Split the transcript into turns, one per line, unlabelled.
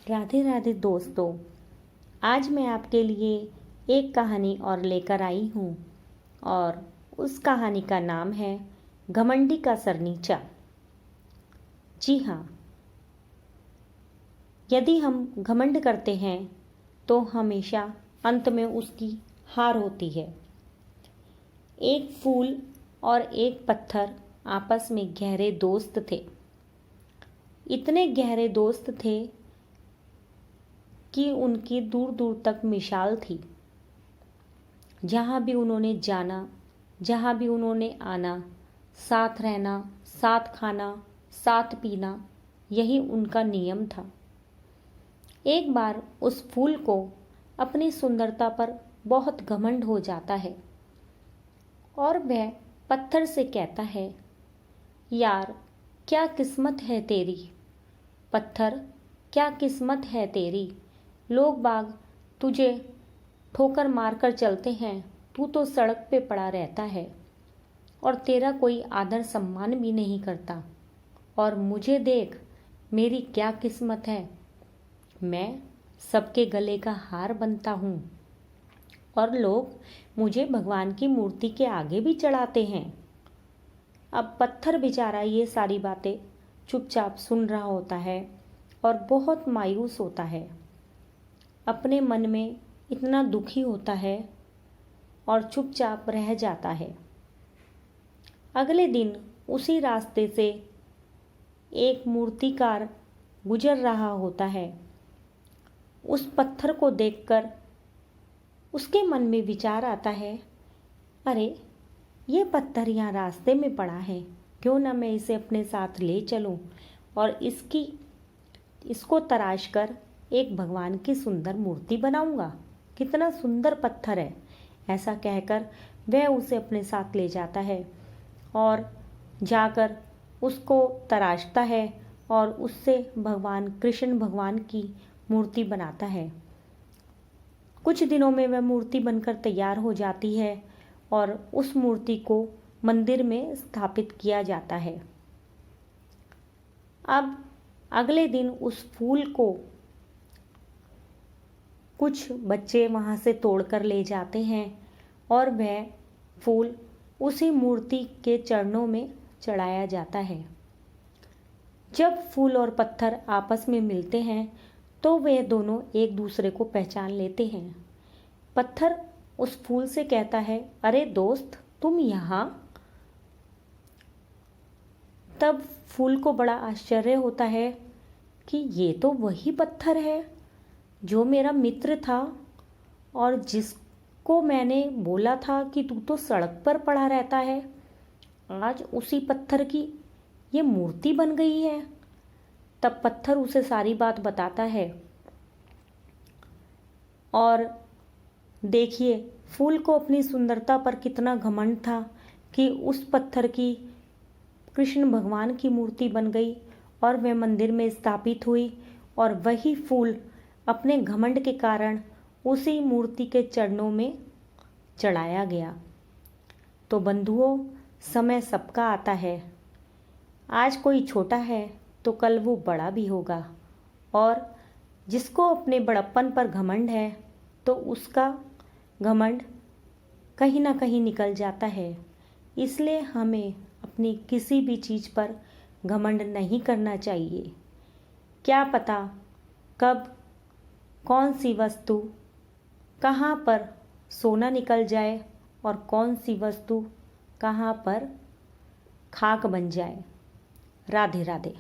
राधे राधे दोस्तों। आज मैं आपके लिए एक कहानी और लेकर आई हूँ और उस कहानी का नाम है घमंडी का सरनीचा। जी हाँ, यदि हम घमंड करते हैं तो हमेशा अंत में उसकी हार होती है। एक फूल और एक पत्थर आपस में गहरे दोस्त थे। इतने गहरे दोस्त थे कि उनकी दूर दूर तक मिसाल थी। जहाँ भी उन्होंने जाना, जहाँ भी उन्होंने आना, साथ रहना, साथ खाना, साथ पीना, यही उनका नियम था। एक बार उस फूल को अपनी सुंदरता पर बहुत घमंड हो जाता है और वह पत्थर से कहता है, यार क्या किस्मत है तेरी, पत्थर क्या किस्मत है तेरी। लोग बाग तुझे ठोकर मारकर चलते हैं, तू तो सड़क पे पड़ा रहता है और तेरा कोई आदर सम्मान भी नहीं करता। और मुझे देख, मेरी क्या किस्मत है, मैं सबके गले का हार बनता हूँ और लोग मुझे भगवान की मूर्ति के आगे भी चढ़ाते हैं। अब पत्थर बेचारा ये सारी बातें चुपचाप सुन रहा होता है और बहुत मायूस होता है, अपने मन में इतना दुखी होता है और चुपचाप रह जाता है। अगले दिन उसी रास्ते से एक मूर्तिकार गुजर रहा होता है। उस पत्थर को देखकर उसके मन में विचार आता है, अरे ये पत्थर यहाँ रास्ते में पड़ा है, क्यों ना मैं इसे अपने साथ ले चलूं और इसको तराश कर एक भगवान की सुंदर मूर्ति बनाऊंगा। कितना सुंदर पत्थर है। ऐसा कहकर वह उसे अपने साथ ले जाता है और जाकर उसको तराशता है और उससे भगवान कृष्ण भगवान की मूर्ति बनाता है। कुछ दिनों में वह मूर्ति बनकर तैयार हो जाती है और उस मूर्ति को मंदिर में स्थापित किया जाता है। अब अगले दिन उस फूल को कुछ बच्चे वहाँ से तोड़कर ले जाते हैं और वह फूल उसी मूर्ति के चरणों में चढ़ाया जाता है। जब फूल और पत्थर आपस में मिलते हैं तो वे दोनों एक दूसरे को पहचान लेते हैं। पत्थर उस फूल से कहता है, अरे दोस्त, तुम यहाँ। तब फूल को बड़ा आश्चर्य होता है कि ये तो वही पत्थर है जो मेरा मित्र था और जिसको मैंने बोला था कि तू तो सड़क पर पड़ा रहता है। आज उसी पत्थर की ये मूर्ति बन गई है। तब पत्थर उसे सारी बात बताता है और देखिए, फूल को अपनी सुंदरता पर कितना घमंड था कि उस पत्थर की कृष्ण भगवान की मूर्ति बन गई और वह मंदिर में स्थापित हुई और वही फूल अपने घमंड के कारण उसी मूर्ति के चरणों में चढ़ाया गया। तो बंधुओं, समय सबका आता है। आज कोई छोटा है तो कल वो बड़ा भी होगा और जिसको अपने बड़प्पन पर घमंड है तो उसका घमंड कहीं ना कहीं निकल जाता है। इसलिए हमें अपनी किसी भी चीज़ पर घमंड नहीं करना चाहिए। क्या पता कब कौन सी वस्तु कहाँ पर सोना निकल जाए और कौन सी वस्तु कहाँ पर खाक बन जाए। राधे राधे।